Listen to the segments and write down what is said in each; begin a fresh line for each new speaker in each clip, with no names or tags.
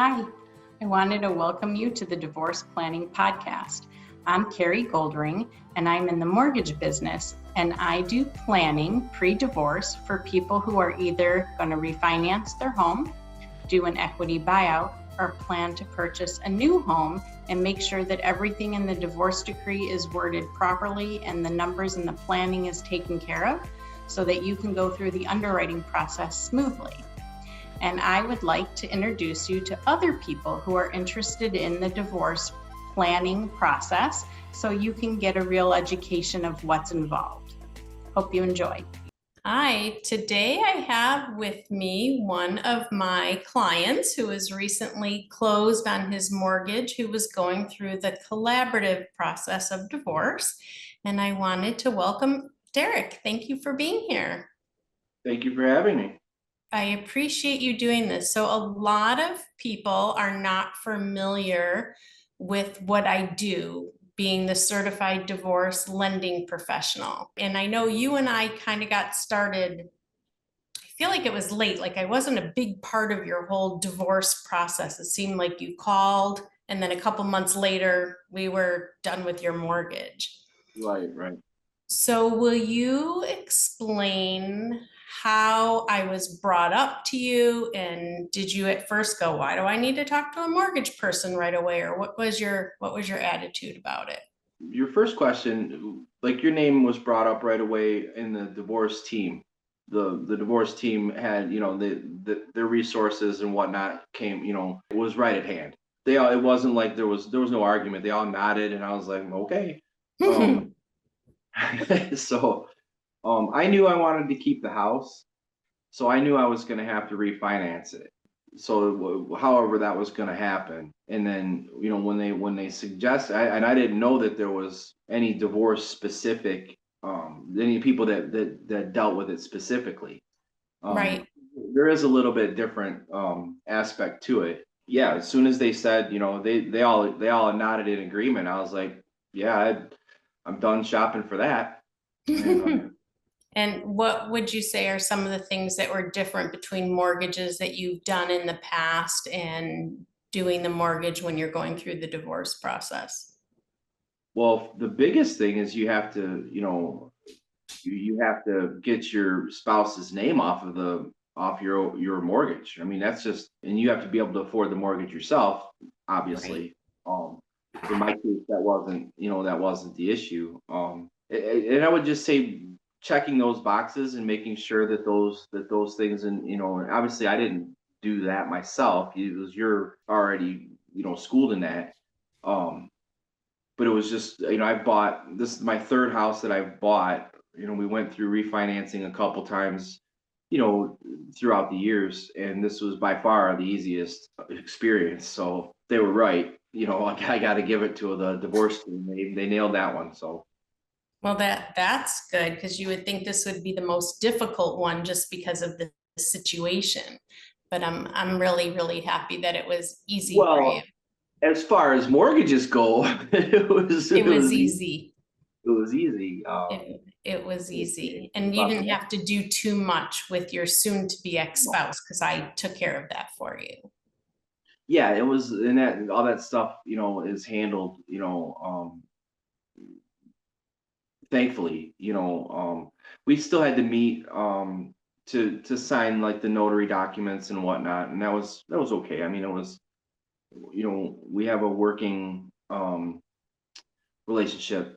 Hi, I wanted to welcome you to the Divorce Planning Podcast. I'm Carri Goldring, and I'm in the mortgage business, and I do planning pre-divorce for people who are either going to refinance their home, do an equity buyout, or plan to purchase a new home and make sure that everything in the divorce decree is worded properly and the numbers in the planning is taken care of so that you can go through the underwriting process smoothly. And I would like to introduce you to other people who are interested in the divorce planning process so you can get a real education of what's involved. Hope you enjoy. Hi, today I have with me one of my clients who has recently closed on his mortgage, who was going through the collaborative process of divorce. And I wanted to welcome Derek. Thank you for being here.
Thank you for having me.
I appreciate you doing this. So a lot of people are not familiar with what I do, being the certified divorce lending professional. And I know you and I kind of got started, I feel like it was late, like I wasn't a big part of your whole divorce process. It seemed like you called and then a couple months later, we were done with your mortgage.
Right.
So will you explain how I was brought up to you, and did you at first go, why do I need to talk to a mortgage person right away? Or what was your attitude about it?
Your first question, like your name was brought up right away in the divorce team. The divorce team had, their resources and whatnot came, it was right at hand. It wasn't like there was no argument. They all nodded and I was like, okay. So I knew I wanted to keep the house. So I knew I was going to have to refinance it. So however that was going to happen. And then, when they suggest, and I didn't know that there was any divorce specific, any people that dealt with it specifically.
Right.
There is a little bit different aspect to it. Yeah. As soon as they said, they all nodded in agreement. I was like, yeah, I'm done shopping for that. And,
And what would you say are some of the things that were different between mortgages that you've done in the past and doing the mortgage when you're going through the divorce process?
well, the biggest thing is you have to, you have to get your spouse's name off your mortgage. I mean, that's just, and you have to be able to afford the mortgage yourself, obviously. In my case, that wasn't the issue. And I would just say checking those boxes and making sure that those things, and and obviously I didn't do that myself. You're already schooled in that. But it was just, this is my third house that I've bought. We went through refinancing a couple times, throughout the years, and this was by far the easiest experience. So they were right. I got to give it to the divorce team. They nailed that one. So.
Well, that's good, because you would think this would be the most difficult one just because of the situation. But I'm really, really happy that it was easy for you.
Well, as far as mortgages go, it was
easy.
It was easy.
It was easy. And you didn't have to do too much with your soon-to-be ex-spouse, because I took care of that for you.
Yeah, it was, and that all that stuff, is handled, thankfully. We still had to meet to sign like the notary documents and whatnot, and that was okay. I mean, it was, we have a working relationship,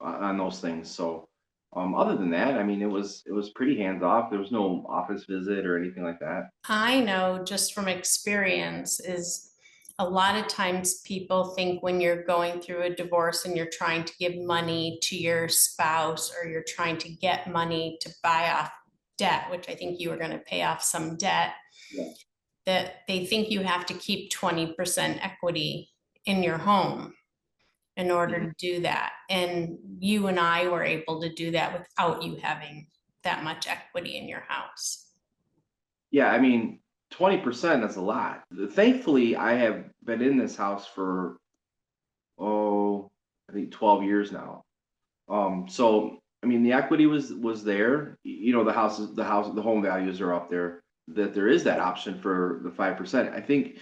on those things. So other than that, I mean, it was pretty hands off. There was no office visit or anything like that.
I know just from experience is a lot of times people think when you're going through a divorce and you're trying to give money to your spouse, or you're trying to get money to buy off debt, which I think you were going to pay off some debt,
Yeah.
that they think you have to keep 20% equity in your home in order to do that. And you and I were able to do that without you having that much equity in your house.
Yeah, I mean, 20%, that's a lot. Thankfully, I have been in this house for, I think 12 years now. So I mean, the equity was there. The home values are up there. that there is that option for the 5%. I think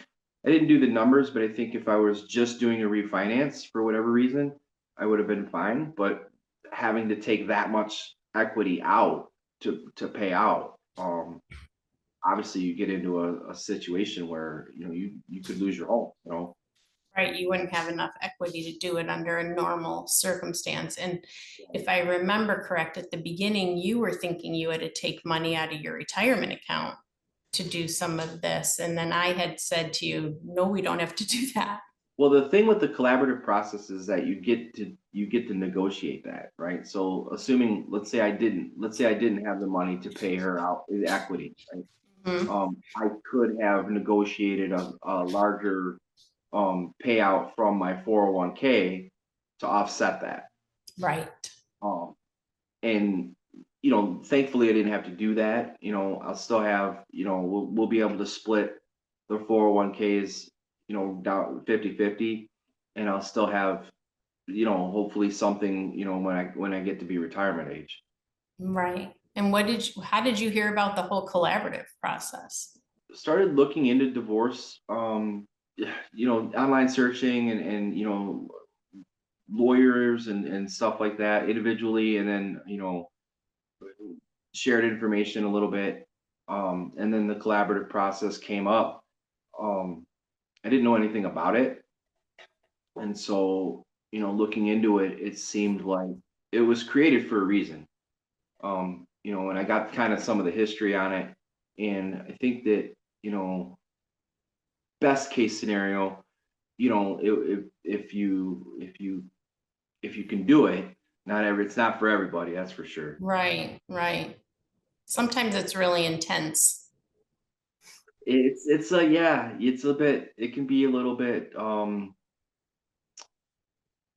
I didn't do the numbers, but I think if I was just doing a refinance for whatever reason, I would have been fine. But having to take that much equity out to pay out, obviously you get into a situation where you could lose your home.
Right, you wouldn't have enough equity to do it under a normal circumstance. And if I remember correct, at the beginning, you were thinking you had to take money out of your retirement account to do some of this. And then I had said to you, no, we don't have to do that.
Well, the thing with the collaborative process is that you get to negotiate that, right? So assuming, let's say I didn't have the money to pay her out in equity, right?
Mhm.
I could have negotiated a larger payout from my 401k to offset that.
Right.
Um, and thankfully I didn't have to do that. I'll still have, we'll be able to split the 401ks, down 50/50, and I'll still have, hopefully something, when I get to be retirement age.
Right. And how did you hear about the whole collaborative process?
Started looking into divorce, online searching and lawyers and stuff like that individually, and then shared information a little bit, and then the collaborative process came up. um, I didn't know anything about it, and so looking into it, it seemed like it was created for a reason. And I got kind of some of the history on it, and I think that best case scenario, if you can do it, it's not for everybody, that's for sure.
Right, right. Sometimes it's really intense.
It's a yeah, it can be a little bit,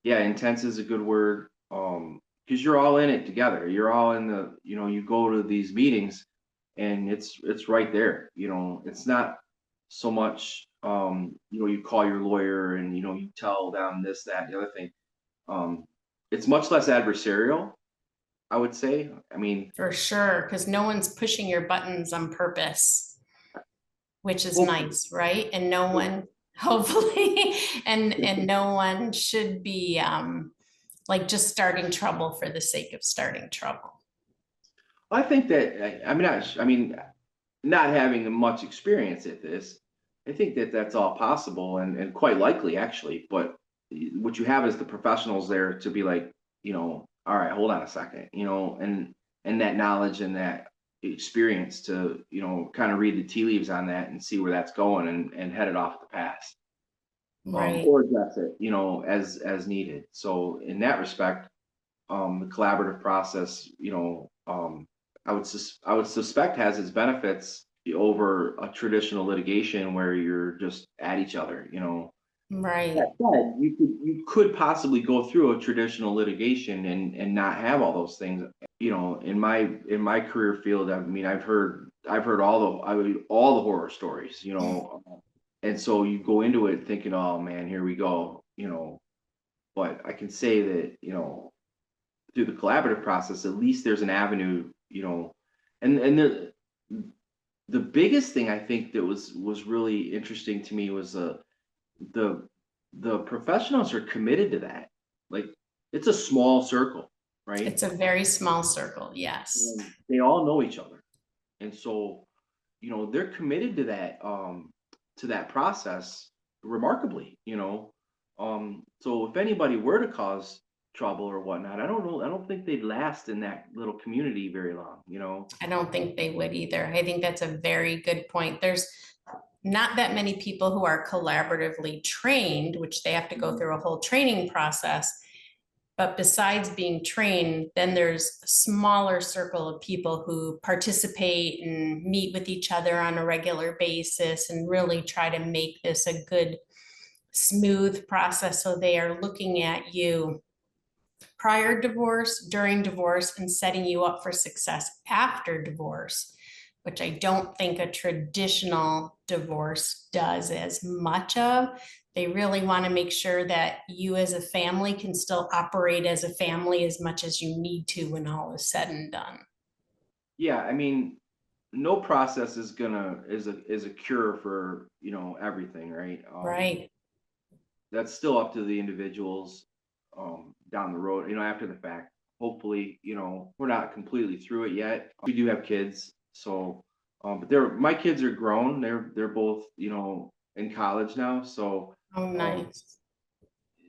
yeah, intense is a good word. Because you're all in it together. You're all in you go to these meetings and it's right there. It's not so much, you call your lawyer and you tell them this, that, the other thing. Um, it's much less adversarial, I would say. I mean,
For sure, because no one's pushing your buttons on purpose, which is
hopefully.
nice, right? And no one, hopefully, and no one should be like just starting trouble for the sake of starting trouble.
I think that I mean, not having much experience at this, I think that that's all possible and quite likely actually. But what you have is the professionals there to be like, all right, hold on a second, and that knowledge and that experience to, kind of read the tea leaves on that and see where that's going and head it off the path,
Right.
or address it, as needed. So in that respect, the collaborative process, I would suspect has its benefits over a traditional litigation where you're just at each other.
Right.
That said, you could possibly go through a traditional litigation and not have all those things. In my career field, I mean, I've heard all the horror stories. And so you go into it thinking, oh man, here we go. But I can say that through the collaborative process, at least there's an avenue, and the biggest thing I think that was really interesting to me was the the professionals are committed to that. Like, it's a small circle, right?
It's a very small circle, yes.
And they all know each other, and so they're committed to that process remarkably. So if anybody were to cause trouble or whatnot, I don't think they'd last in that little community very long.
I don't think they would either. I think that's a very good point. There's not that many people who are collaboratively trained, which they have to go through a whole training process. But besides being trained, then there's a smaller circle of people who participate and meet with each other on a regular basis and really try to make this a good, smooth process. So they are looking at you prior divorce, during divorce, and setting you up for success after divorce, which I don't think a traditional divorce does as much of. They really want to make sure that you as a family can still operate as a family as much as you need to when all is said and done.
Yeah, I mean, no process is a cure for, everything, right?
Right.
That's still up to the individuals down the road, after the fact. Hopefully, we're not completely through it yet. We do have kids, so but my kids are grown. They're both, in college now, so
Oh,
um
nice.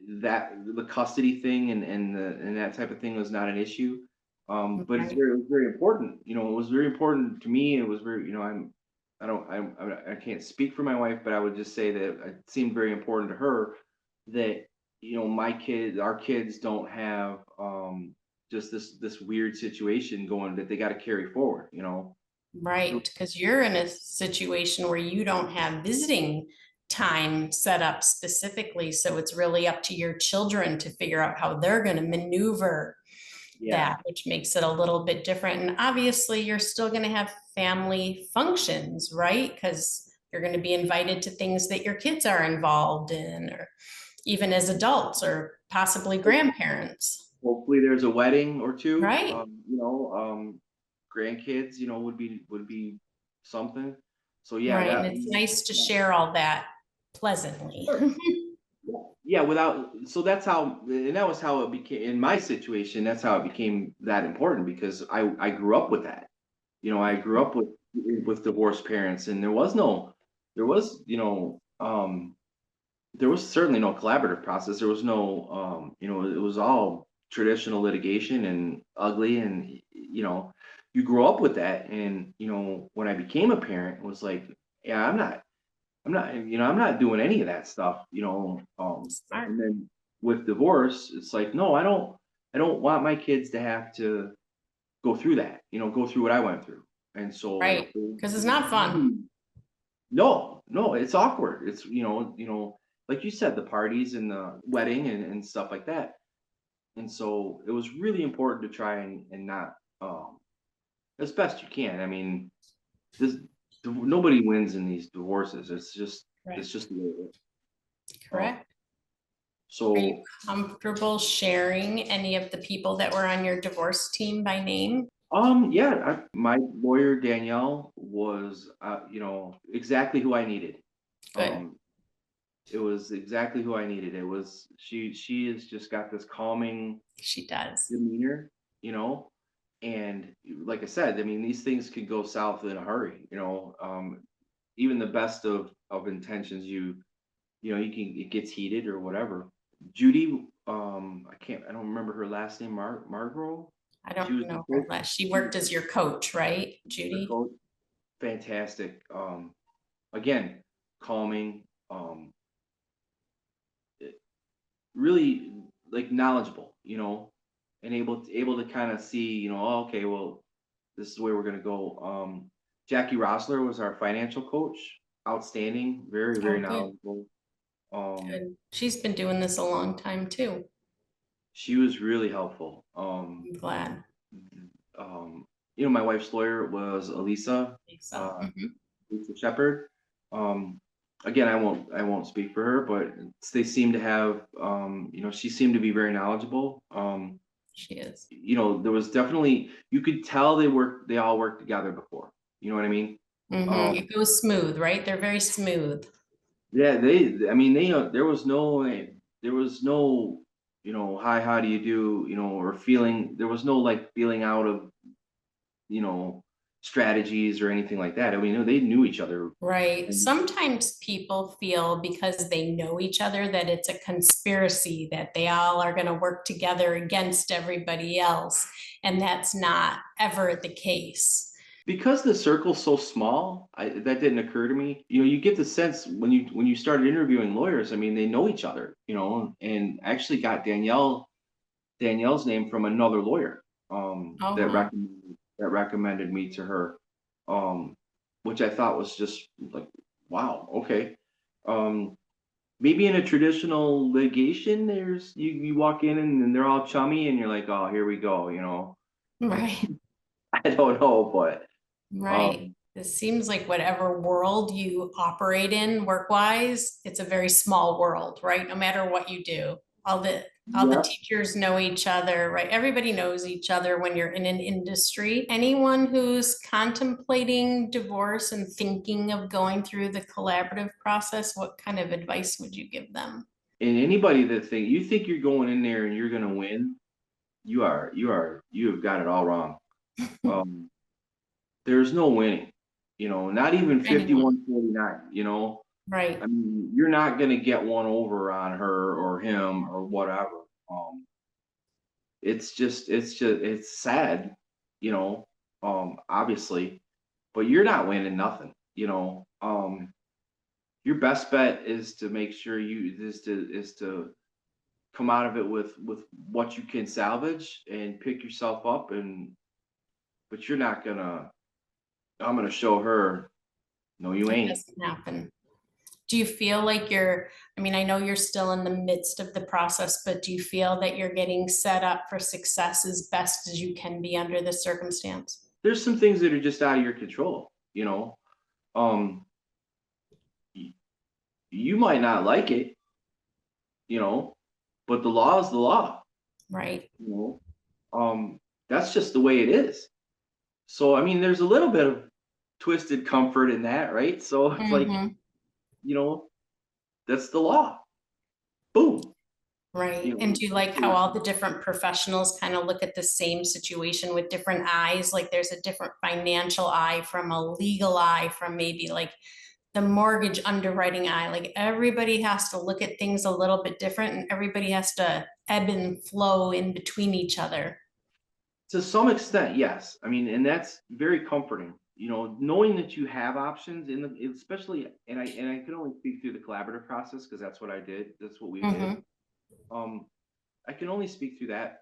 that the custody thing and that type of thing was not an issue. But
Right.
it was very important. It was very important to me. It was very, I can't speak for my wife, but I would just say that it seemed very important to her that, our kids don't have just this weird situation going that they got to carry forward.
Right. Because you're in a situation where you don't have visiting time set up specifically. So it's really up to your children to figure out how they're going to maneuver
Yeah.
that, which makes it a little bit different. And obviously, you're still going to have family functions, right? Because you're going to be invited to things that your kids are involved in, or even as adults, or possibly grandparents,
Hopefully there's a wedding or two.
right?
Grandkids, would be something. So yeah,
Right. And
that
it's nice to share all that pleasantly.
sure. Yeah, without so that's how and that was how it became in my situation, that's how it became that important because I grew up with that. I grew up with divorced parents and there was, there was certainly no collaborative process. There was no, it was all traditional litigation and ugly. And, you grow up with that. And, when I became a parent, it was like, yeah, I'm not doing any of that stuff.
Smart.
And then with divorce, it's like, no, I don't want my kids to have to go through that, go through what I went through. And so,
Right. Because it's not fun.
no, no, it's awkward. It's like you said, the parties and the wedding and stuff like that. And so it was really important to try and not as best you can. I mean, this nobody wins in these divorces.
Right.
It's just the way it is.
Correct. Are you
So
comfortable sharing any of the people that were on your divorce team by name?
yeah, my lawyer Danielle was exactly who I needed.
Good.
Um it was exactly who I needed. It was she has just got this calming
She does.
demeanor, and like I said, I mean these things could go south in a hurry. Even the best of intentions, it gets heated or whatever. Judy, I don't remember her last name. Margot.
I
She
don't
was the
know her
coach.
last. She
She was
worked as your coach, right,
the
Judy?
coach. Fantastic. Again, calming. Really like knowledgeable, and able to kind of see, oh, okay, well, this is where we're gonna go. Jackie Rosler was our financial coach. Outstanding, very, very
Oh, good,
knowledgeable. Um,
good. She's been doing this a long time too.
she was really helpful.
I'm glad.
Um, my wife's lawyer was
So,
Lisa Shepherd. Um, Again, I won't speak for her, but they seem to have, she seemed to be very knowledgeable.
she is.
There was definitely you could tell they all worked together before. You know what I mean?
It goes smooth, right? They're very smooth.
Yeah, I mean, there was no, hi, how do you do, or there was no like feeling out of, you know, strategies or anything like that. I mean, they knew each other.
Right.
And
Sometimes people feel because they know each other that it's a conspiracy, that they all are going to work together against everybody else. And that's not ever the case.
because the circle's so small, that didn't occur to me. You get the sense when you started interviewing lawyers, I mean, they know each other, and I actually got Danielle's name from another lawyer
Oh, wow.
that recommended me to her, um, which I thought was just like, wow, okay. Um, Maybe in a traditional litigation, you walk in and they're all chummy and you're like, oh, here we go.
Right.
I don't know, but
Right.
um,
It seems like whatever world you operate in work wise, it's a very small world, right? No matter what you do, all the All the
Yep.
teachers know each other, right? Everybody knows each other when you're in an industry. Anyone who's contemplating divorce and thinking of going through the collaborative process, what kind of advice would you give them?
And anybody that you think you're going in there and you're going to win, you have got it all wrong. There's no winning, not even
Anyone.
51-49,
Right.
I mean, you're not going to get one over on her or him or whatever. It's sad, obviously, but you're not winning nothing. Your best bet is to make sure is to come out of it with what you can salvage and pick yourself up, but you're not gonna I'm gonna show her, no, you
It
ain't.
doesn't happen. Do you feel like I mean, I know you're still in the midst of the process, but do you feel that you're getting set up for success as best as you can be under the circumstance?
There's some things that are just out of your control. um you might not like it, but the law is the law.
Right.
you know that's just the way it is. So I mean, there's a little bit of twisted comfort in that, right? So it's like,
Mm-hmm.
you know that's the law. Boom.
Right. And do you like how all the different professionals kind of look at the same situation with different eyes? Like there's a different financial eye from a legal eye, from maybe like the mortgage underwriting eye. Like everybody has to look at things a little bit different, and everybody has to ebb and flow in between each other.
To some extent, yes. I mean, and that's very comforting, knowing that you have options especially, and I can only speak through the collaborative process because that's what I did. That's what we did.
Mm-hmm.
Um, I can only speak through that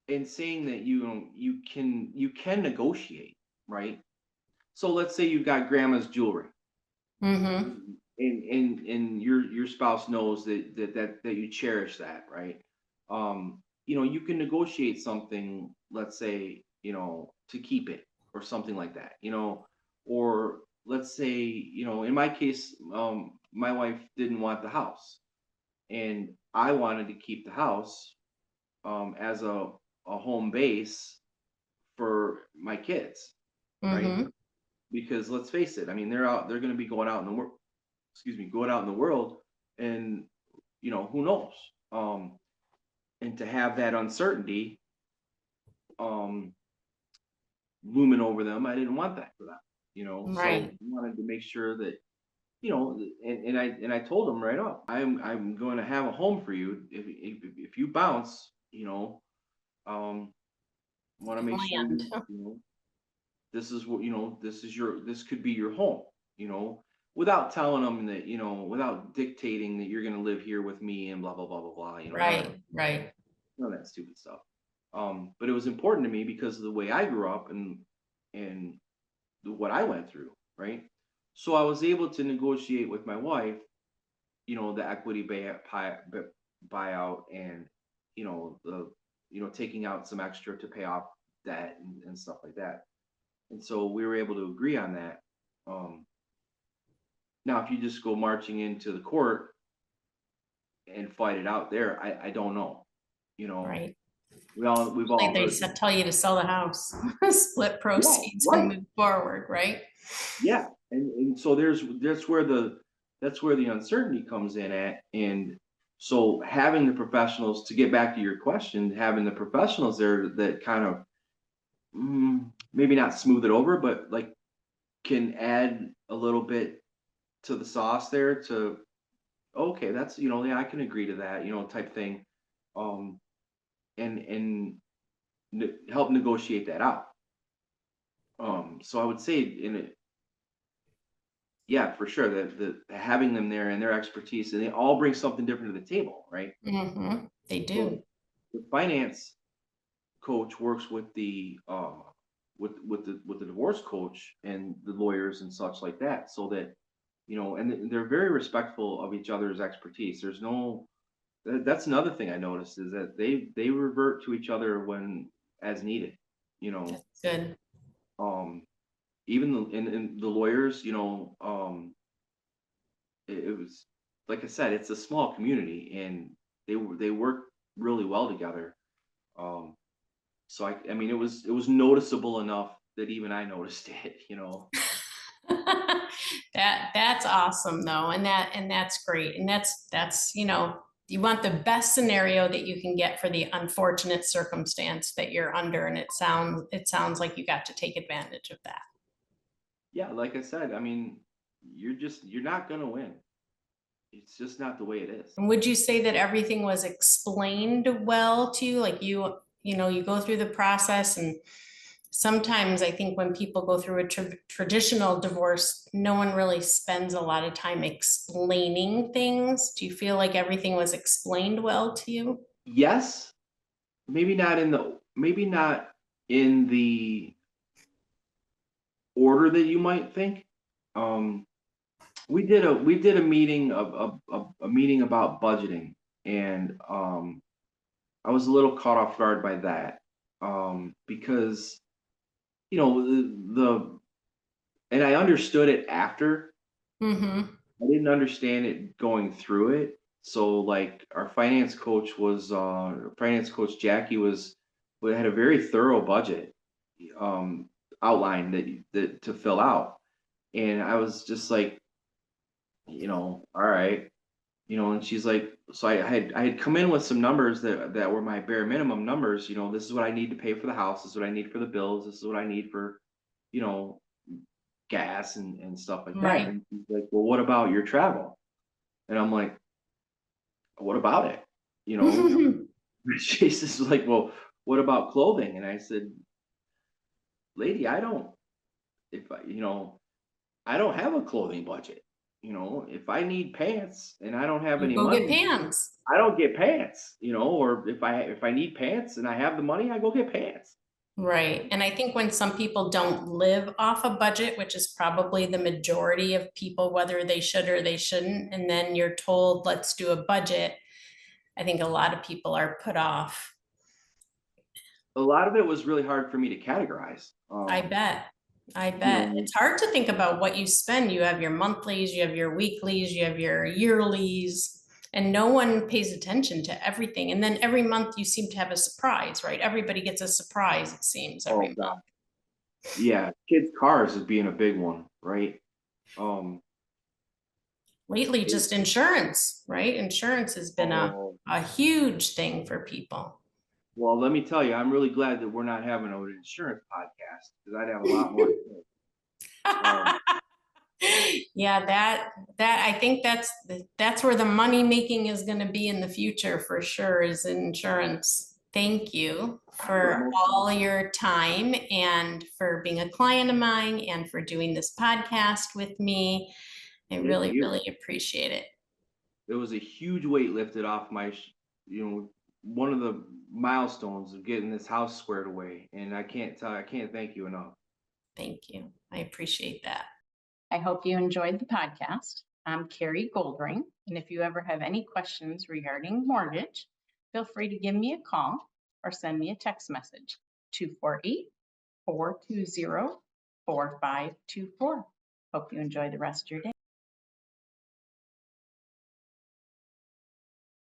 and saying that you can negotiate, right? So let's say you've got grandma's jewelry,
Mm-hmm.
and your spouse knows that you cherish that, right? You can negotiate something, let's say, to keep it or something like that. Or let's say, in my case, my wife didn't want the house, and I wanted to keep the house as a home base for my kids, right?
Mm-hmm.
Because let's face it, I mean, they're going to be going out in the world, excuse me, going out in the world, and who knows? And to have that uncertainty um looming over them, I didn't want that for them. So
Right.
I wanted to make sure that, and I told them right up, I'm going to have a home for you. If you bounce, um want to make sure
Land.
this is what, this could be your home, you know without telling them that, without dictating that you're going to live here with me and blah blah blah blah blah,
Right. Right.
none of that stupid stuff. But it was important to me because of the way I grew up and what I went through, right? So I was able to negotiate with my wife, the equity buyout, and the taking out some extra to pay off debt and stuff like that. And so we were able to agree on that. Now, if you just go marching into the court and fight it out there, I don't know. You know,
Right.
we've all
Like they
heard.
tell you to sell the house, split
Yeah,
proceeds, and
right.
move forward, right?
Yeah, and so that's where the uncertainty comes in at. And so having the professionals, to get back to your question, having the professionals there that kind of, maybe not smooth it over, but like can add a little bit to the sauce there, to, okay, that's, yeah, I can agree to that, type thing. um and help negotiate that out. So I would say, yeah, for sure, that having them there and their expertise, and they all bring something different to the table, right?
Mm-hmm. They
So
do.
the finance coach works with the with the divorce coach and the lawyers and such like that, so that, and they're very respectful of each other's expertise. There's no That's another thing I noticed, is that they revert to each other when as needed. You know,
That's good.
um, even in the lawyers, it was, like I said, it's a small community, and they work really well together. So I mean, it was noticeable enough that even I noticed it, you know.
That's awesome though, and that's great, and that's you want the best scenario that you can get for the unfortunate circumstance that you're under, and it sounds like you got to take advantage of that.
Yeah, like I said, I mean, you're not gonna win. It's just not the way it is.
And would you say that everything was explained well to you? Like you go through the process, and sometimes I think when people go through a traditional divorce, no one really spends a lot of time explaining things. Do you feel like everything was explained well to you?
Yes, maybe not in the order that you might think. Um, we did a meeting of a meeting about budgeting, and I was a little caught off guard by that, because you know the and I understood it after.
Mm-hmm.
I didn't understand it going through it. So like our finance coach Jackie had a very thorough budget um outline that to fill out. And I was just like, all right, and she's like, so I had come in with some numbers that were my bare minimum numbers. This is what I need to pay for the house, this is what I need for the bills, this is what I need for, you know, gas and stuff like that.
Right.
And she's like, well, what about your travel? And I'm like, what about it? You know, she says like, well, what about clothing? And I said, lady, I don't have a clothing budget. If I need pants and I don't have
You
any
go get
money,
pants.
I don't get pants, or if I need pants and I have the money, I go get pants.
Right. And I think when some people don't live off a budget, which is probably the majority of people, whether they should or they shouldn't, and then you're told, let's do a budget, I think a lot of people are put off.
A lot of it was really hard for me to categorize.
I bet. I
You
bet.
know,
It's hard to think about what you spend. You have your monthlies, you have your weeklies, you have your yearlies, and no one pays attention to everything. And then every month you seem to have a surprise, right? Everybody gets a surprise, it seems,
oh
every
God,
month.
yeah, kids' cars is being a big one, right? Um,
Lately,
it,
just insurance, right? Insurance has been
oh,
a huge thing for people.
well, let me tell you, I'm really glad that we're not having an insurance podcast because I'd have a lot more to say.
Yeah, that I think that's where the money making is going to be in the future for sure, is insurance. Thank you
Yeah,
for all your time and for being a client of mine and for doing this podcast with me. I
thank
really,
you.
really appreciate it.
It was a huge weight lifted off one of the milestones of getting this house squared away, and I can't thank you enough.
Thank you. I appreciate that.
I hope you enjoyed the podcast. I'm Carri Goldring, and if you ever have any questions regarding mortgage, feel free to give me a call or send me a text message, 248-420-4524. Hope you enjoy the rest of your day.